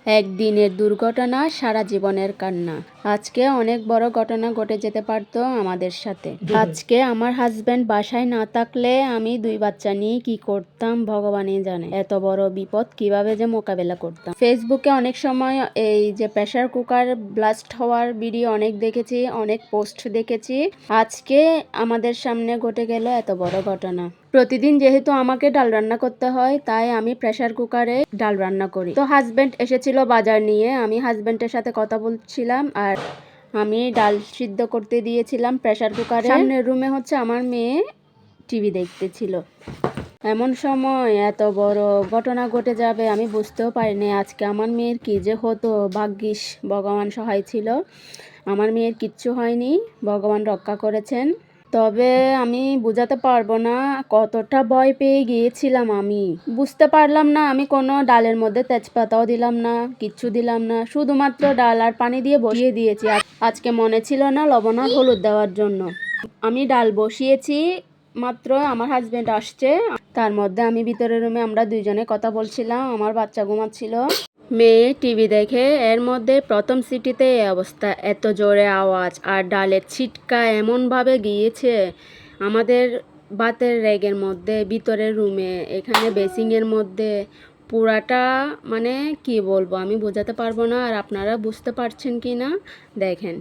একদিনের দুর্ঘটনা সারা জীবনের কান্না। আজকে অনেক বড় ঘটনা ঘটে যেতে পারতো আমাদের সাথে। আজকে আমার হাজবেন্ড বাসায় না থাকলে আমি 2 বাচ্চা নিয়ে কি করতাম ভগবানই জানে। এত বড় বিপদ কিভাবে যে মোকাবেলা করতাম। ফেসবুকে অনেক সময় এই যে প্রেসার কুকার ব্লাস্ট হওয়ার ভিডিও অনেক দেখেছি, অনেক পোস্ট দেখেছি। আজকে আমাদের সামনে ঘটে গেল এত বড় ঘটনা। প্রতিদিন যেহেতু আমাকে ডাল রান্না করতে হয়, তাই আমি প্রেসার কুকারে ডাল রান্না করি। তো হাজবেন্ড এসেছিল বাজার নিয়ে, আমি হাজবেন্ডের সাথে কথা বলছিলাম আর আমি ডাল সিদ্ধ করতে দিয়েছিলাম প্রেসার কুকারে। সামনের রুমে হচ্ছে আমার মেয়ে টিভি দেখতেছিল। এমন সময় এত বড় ঘটনা ঘটে যাবে আমি বুঝতেও পারিনি। আজকে আমার মেয়ের কি যে হতো, ভাগ্যিস ভগবান সহায় ছিল। আমার মেয়ের কিচ্ছু হয়নি, ভগবান রক্ষা করেছেন। তবে আমি বোঝাতে পারবো না কতটা ভয় পেয়ে গিয়েছিলাম। আমি বুঝতে পারলাম না, আমি কোনো ডালের মধ্যে তেজপাতাও দিলাম না, কিচ্ছু দিলাম না, শুধুমাত্র ডাল আর পানি দিয়ে বসিয়ে দিয়েছি। আজকে মনে ছিল না লবণ আর হলুদ দেওয়ার জন্য। আমি ডাল বসিয়েছি, মাত্র আমার হাজবেন্ড আসছে। তার মধ্যে আমি ভিতরের রুমে আমরা 2 জনে কথা বলছিলাম, আমার বাচ্চা ঘুমাচ্ছিল, মেয়ে টিভি দেখে। এর মধ্যে প্রথম সিটিতে এই অবস্থা, এত জোরে আওয়াজ আর ডালের ছিটকা এমনভাবে গিয়েছে আমাদের ভাতের রেগের মধ্যে, ভিতরের রুমে, এখানে বেসিংয়ের মধ্যে, পুরাটা মানে কি বলবো আমি বোঝাতে পারবো না। আর আপনারা বুঝতে পারছেন কি না দেখেন।